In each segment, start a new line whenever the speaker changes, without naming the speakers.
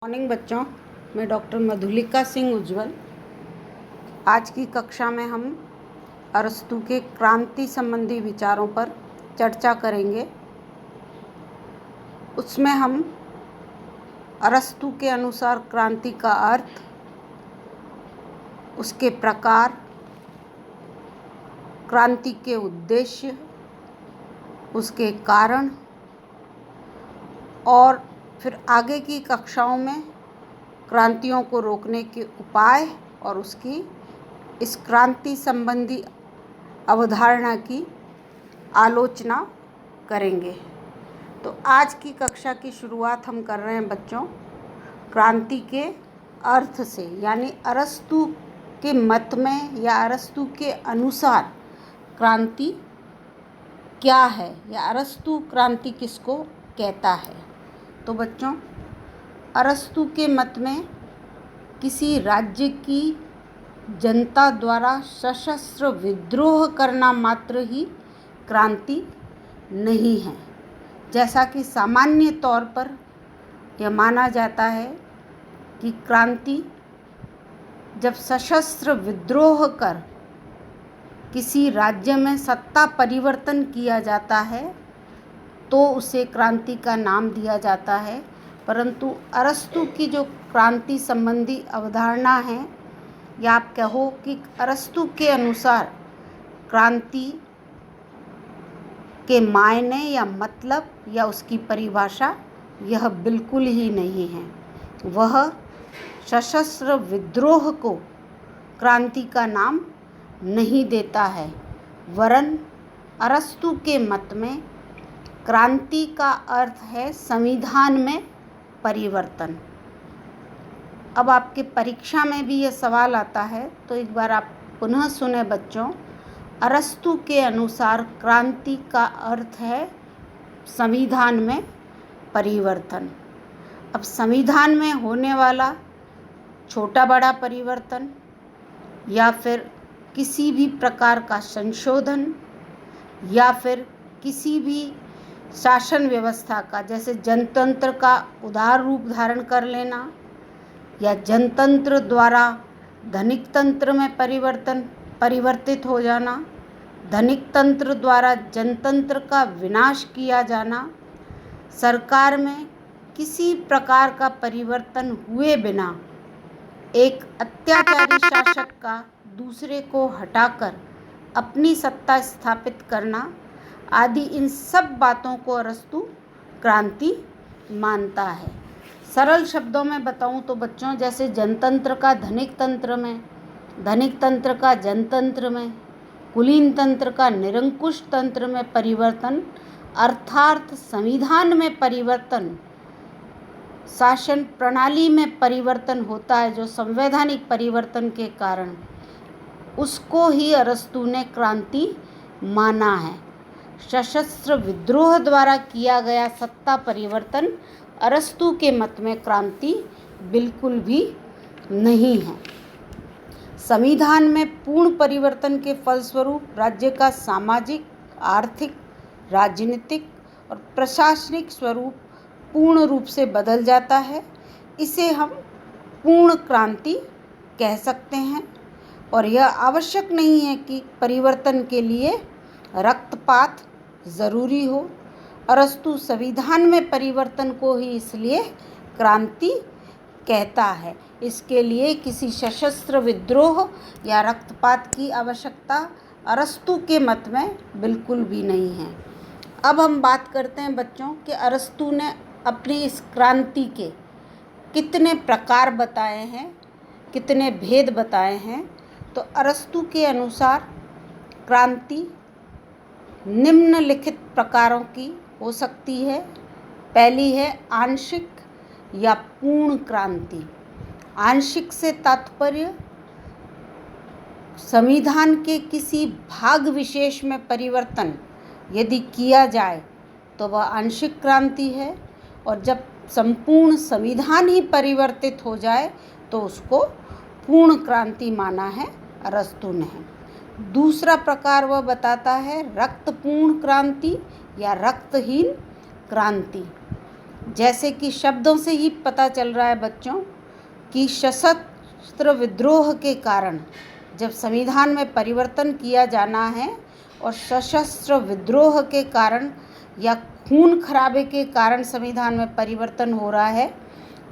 Morning बच्चों, मैं doctor Madhulika Singh उज्ज्वल। आज की कक्षा में हम अरस्तू के क्रांति संबंधी विचारों पर चर्चा करेंगे। उसमें हम अरस्तू के अनुसार क्रांति का अर्थ, उसके प्रकार, क्रांति के उद्देश्य, उसके कारण और फिर आगे की कक्षाओं में क्रांतियों को रोकने के उपाय और उसकी इस क्रांति संबंधी अवधारणा की आलोचना करेंगे। तो आज की कक्षा की शुरुआत हम कर रहे हैं बच्चों क्रांति के अर्थ से, यानी अरस्तू के मत में या अरस्तू के अनुसार क्रांति क्या है या अरस्तू क्रांति किसको कहता है। तो बच्चों, अरस्तू के मत में किसी राज्य की जनता द्वारा सशस्त्र विद्रोह करना मात्र ही क्रांति नहीं है। जैसा कि सामान्य तौर पर यह माना जाता है कि क्रांति जब सशस्त्र विद्रोह कर किसी राज्य में सत्ता परिवर्तन किया जाता है तो उसे क्रांति का नाम दिया जाता है। परंतु अरस्तू की जो क्रांति संबंधी अवधारणा है, या आप कहो कि अरस्तू के अनुसार क्रांति के मायने या मतलब या उसकी परिभाषा यह बिल्कुल ही नहीं है। वह सशस्त्र विद्रोह को क्रांति का नाम नहीं देता है, वरन अरस्तू के मत में क्रांति का अर्थ है संविधान में परिवर्तन। अब आपके परीक्षा में भी यह सवाल आता है, तो एक बार आप पुनः सुने बच्चों। अरस्तू के अनुसार क्रांति का अर्थ है संविधान में परिवर्तन। अब संविधान में होने वाला छोटा बड़ा परिवर्तन या फिर किसी भी प्रकार का संशोधन या फिर किसी भी शासन व्यवस्था का, जैसे जनतंत्र का उदार रूप धारण कर लेना या जनतंत्र द्वारा धनिक तंत्र में परिवर्तित हो जाना, धनिक तंत्र द्वारा जनतंत्र का विनाश किया जाना, सरकार में किसी प्रकार का परिवर्तन हुए बिना एक अत्याचारी शासक का दूसरे को हटाकर अपनी सत्ता स्थापित करना आदि, इन सब बातों को अरस्तू क्रांति मानता है। सरल शब्दों में बताऊं तो बच्चों, जैसे जनतंत्र का धनिक तंत्र में, धनिक तंत्र का जनतंत्र में, कुलीन तंत्र का निरंकुश तंत्र में परिवर्तन, अर्थात संविधान में परिवर्तन, शासन प्रणाली में परिवर्तन होता है जो संवैधानिक परिवर्तन के कारण, उसको ही अरस्तू ने क्रांति माना है। सशस्त्र विद्रोह द्वारा किया गया सत्ता परिवर्तन अरस्तू के मत में क्रांति बिल्कुल भी नहीं है। संविधान में पूर्ण परिवर्तन के फलस्वरूप राज्य का सामाजिक, आर्थिक, राजनीतिक और प्रशासनिक स्वरूप पूर्ण रूप से बदल जाता है। इसे हम पूर्ण क्रांति कह सकते हैं। और यह आवश्यक नहीं है कि परिवर्तन के लिए रक्तपात ज़रूरी हो। अरस्तू संविधान में परिवर्तन को ही इसलिए क्रांति कहता है। इसके लिए किसी सशस्त्र विद्रोह या रक्तपात की आवश्यकता अरस्तू के मत में बिल्कुल भी नहीं है। अब हम बात करते हैं बच्चों कि अरस्तू ने अपनी इस क्रांति के कितने प्रकार बताए हैं, कितने भेद बताए हैं। तो अरस्तू के अनुसार क्रांति निम्नलिखित प्रकारों की हो सकती है। पहली है आंशिक या पूर्ण क्रांति। आंशिक से तात्पर्य संविधान के किसी भाग विशेष में परिवर्तन यदि किया जाए तो वह आंशिक क्रांति है, और जब संपूर्ण संविधान ही परिवर्तित हो जाए तो उसको पूर्ण क्रांति माना है अरस्तू ने। दूसरा प्रकार वह बताता है रक्तपूर्ण क्रांति या रक्तहीन क्रांति। जैसे कि शब्दों से ही पता चल रहा है बच्चों कि सशस्त्र विद्रोह के कारण जब संविधान में परिवर्तन किया जाना है और सशस्त्र विद्रोह के कारण या खून खराबे के कारण संविधान में परिवर्तन हो रहा है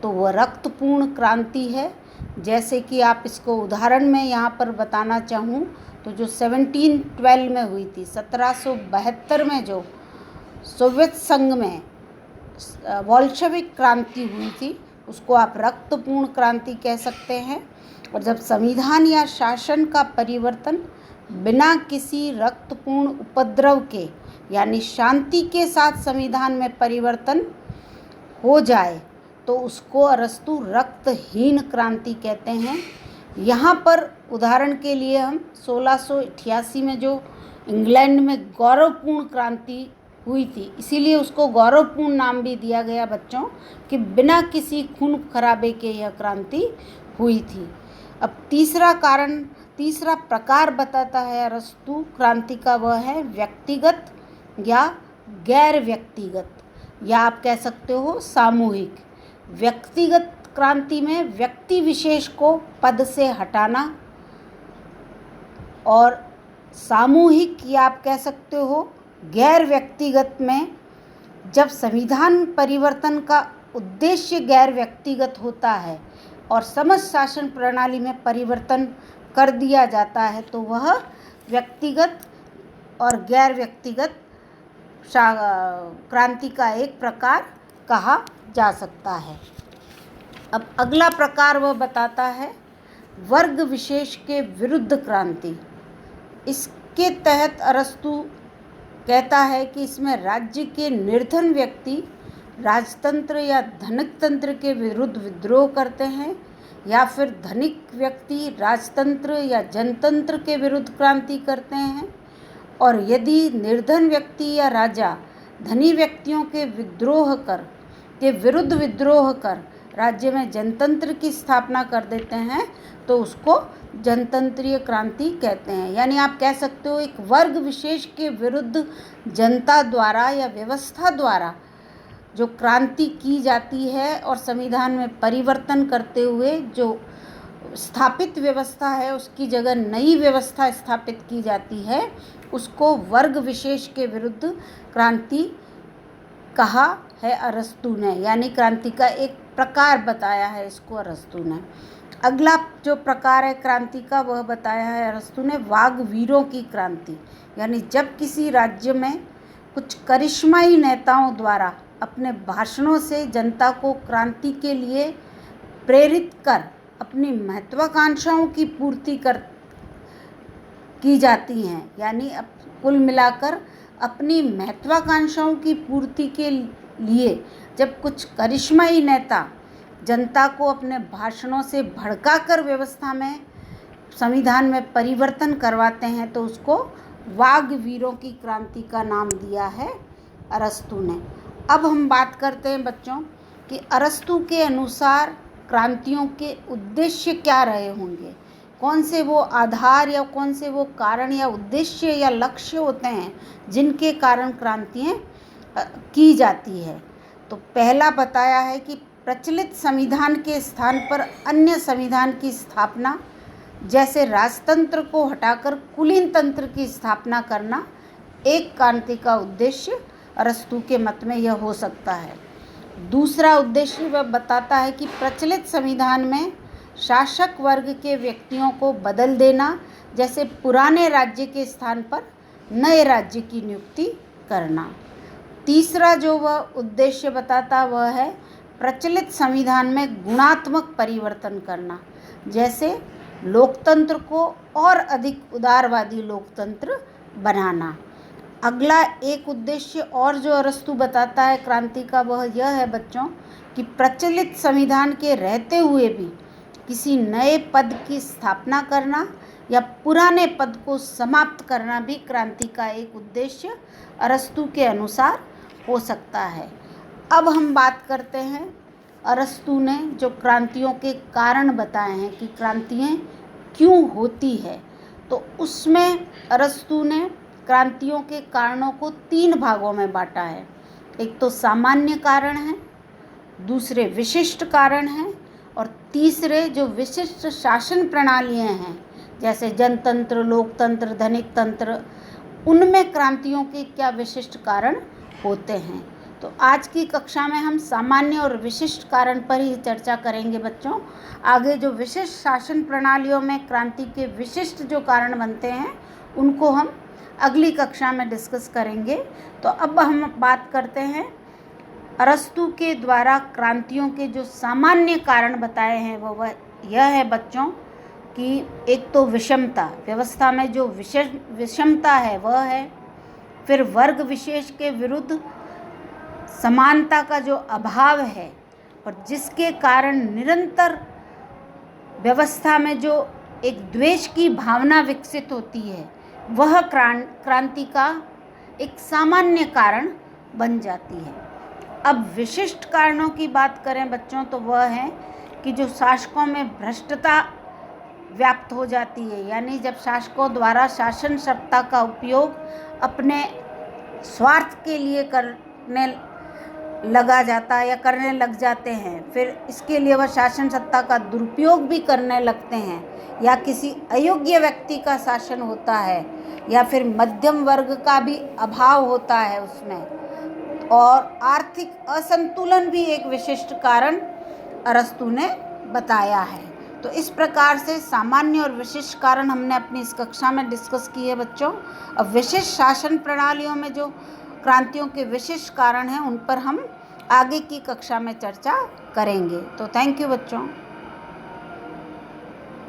तो वह रक्तपूर्ण क्रांति है। जैसे कि आप इसको उदाहरण में यहाँ पर बताना चाहूँ तो जो 1712 में हुई थी, 1772 में जो सोवियत संघ में बोल्शेविक क्रांति हुई थी, उसको आप रक्तपूर्ण क्रांति कह सकते हैं। और जब संविधान या शासन का परिवर्तन बिना किसी रक्तपूर्ण उपद्रव के यानी शांति के साथ संविधान में परिवर्तन हो जाए तो उसको अरस्तु रक्तहीन क्रांति कहते हैं। यहाँ पर उदाहरण के लिए हम 1688 में जो इंग्लैंड में गौरवपूर्ण क्रांति हुई थी, इसीलिए उसको गौरवपूर्ण नाम भी दिया गया बच्चों कि बिना किसी खून खराबे के यह क्रांति हुई थी। अब तीसरा प्रकार बताता है अरस्तु क्रांति का, वह है व्यक्तिगत या गैर व्यक्तिगत, या आप कह सकते हो सामूहिक। व्यक्तिगत क्रांति में व्यक्ति विशेष को पद से हटाना, और सामूहिक या आप कह सकते हो गैर व्यक्तिगत में जब संविधान परिवर्तन का उद्देश्य गैर व्यक्तिगत होता है और समस्त शासन प्रणाली में परिवर्तन कर दिया जाता है तो वह व्यक्तिगत और गैर व्यक्तिगत क्रांति का एक प्रकार कहा जा सकता है। अब अगला प्रकार वह बताता है वर्ग विशेष के विरुद्ध क्रांति। इसके तहत अरस्तु कहता है कि इसमें राज्य के निर्धन व्यक्ति राजतंत्र या धनिक तंत्र के विरुद्ध विद्रोह करते हैं, या फिर धनिक व्यक्ति राजतंत्र या जनतंत्र के विरुद्ध क्रांति करते हैं। और यदि निर्धन व्यक्ति या राजा धनी व्यक्तियों के विरुद्ध विद्रोह कर राज्य में जनतंत्र की स्थापना कर देते हैं तो उसको जनतंत्रीय क्रांति कहते हैं। यानी आप कह सकते हो एक वर्ग विशेष के विरुद्ध जनता द्वारा या व्यवस्था द्वारा जो क्रांति की जाती है और संविधान में परिवर्तन करते हुए जो स्थापित व्यवस्था है उसकी जगह नई व्यवस्था स्थापित की जाती है, उसको वर्ग विशेष के विरुद्ध क्रांति कहा है अरस्तु ने। यानी क्रांति का एक प्रकार बताया है इसको अरस्तु ने। अगला जो प्रकार है क्रांति का वह बताया है अरस्तु ने वाग्वीरों की क्रांति। यानी जब किसी राज्य में कुछ करिश्माई नेताओं द्वारा अपने भाषणों से जनता को क्रांति के लिए प्रेरित कर अपनी महत्वाकांक्षाओं की पूर्ति की जाती हैं। यानी कुल मिलाकर अपनी महत्वाकांक्षाओं की पूर्ति के लिए जब कुछ करिश्माई नेता जनता को अपने भाषणों से भड़काकर व्यवस्था में संविधान में परिवर्तन करवाते हैं तो उसको वाग्वीरों की क्रांति का नाम दिया है अरस्तु ने। अब हम बात करते हैं बच्चों कि अरस्तु के अनुसार क्रांतियों के उद्देश्य क्या रहे होंगे, कौन से वो आधार या कौन से वो कारण या उद्देश्य या लक्ष्य होते हैं जिनके कारण क्रांतियाँ की जाती है। तो पहला बताया है कि प्रचलित संविधान के स्थान पर अन्य संविधान की स्थापना, जैसे राजतंत्र को हटाकर कुलीन तंत्र की स्थापना करना एक क्रांति का उद्देश्य अरस्तु के मत में यह हो सकता है। दूसरा उद्देश्य वह बताता है कि प्रचलित संविधान में शासक वर्ग के व्यक्तियों को बदल देना, जैसे पुराने राज्य के स्थान पर नए राज्य की नियुक्ति करना। तीसरा जो वह उद्देश्य बताता वह है प्रचलित संविधान में गुणात्मक परिवर्तन करना, जैसे लोकतंत्र को और अधिक उदारवादी लोकतंत्र बनाना। अगला एक उद्देश्य और जो अरस्तु बताता है क्रांति का वह यह है बच्चों कि प्रचलित संविधान के रहते हुए भी किसी नए पद की स्थापना करना या पुराने पद को समाप्त करना भी क्रांति का एक उद्देश्य अरस्तु के अनुसार हो सकता है। अब हम बात करते हैं अरस्तु ने जो क्रांतियों के कारण बताए हैं कि क्रांतियाँ क्यों होती है, तो उसमें अरस्तु ने क्रांतियों के कारणों को 3 भागों में बांटा है। एक तो सामान्य कारण है, दूसरे विशिष्ट कारण हैं, और तीसरे जो विशिष्ट शासन प्रणालियाँ हैं जैसे जनतंत्र, लोकतंत्र, धनिक तंत्र, उनमें क्रांतियों के क्या विशिष्ट कारण होते हैं। तो आज की कक्षा में हम सामान्य और विशिष्ट कारण पर ही चर्चा करेंगे बच्चों। आगे जो विशिष्ट शासन प्रणालियों में क्रांति के विशिष्ट जो कारण बनते हैं उनको हम अगली कक्षा में डिस्कस करेंगे। तो अब हम बात करते हैं अरस्तु के द्वारा क्रांतियों के जो सामान्य कारण बताए हैं वह यह है बच्चों कि एक तो विषमता, व्यवस्था में जो विषमता है वह है। फिर वर्ग विशेष के विरुद्ध समानता का जो अभाव है और जिसके कारण निरंतर व्यवस्था में जो एक द्वेष की भावना विकसित होती है वह क्रांति का एक सामान्य कारण बन जाती है। अब विशिष्ट कारणों की बात करें बच्चों तो वह है कि जो शासकों में भ्रष्टता व्याप्त हो जाती है, यानी जब शासकों द्वारा शासन सत्ता का उपयोग अपने स्वार्थ के लिए करने लगा जाता है या करने लग जाते हैं, फिर इसके लिए वह शासन सत्ता का दुरुपयोग भी करने लगते हैं, या किसी अयोग्य व्यक्ति का शासन होता है, या फिर मध्यम वर्ग का भी अभाव होता है उसमें, और आर्थिक असंतुलन भी एक विशिष्ट कारण अरस्तु ने बताया है। तो इस प्रकार से सामान्य और विशिष्ट कारण हमने अपनी इस कक्षा में डिस्कस किए बच्चों। अब विशिष्ट शासन प्रणालियों में जो क्रांतियों के विशिष्ट कारण हैं उन पर हम आगे की कक्षा में चर्चा करेंगे। तो थैंक यू बच्चों।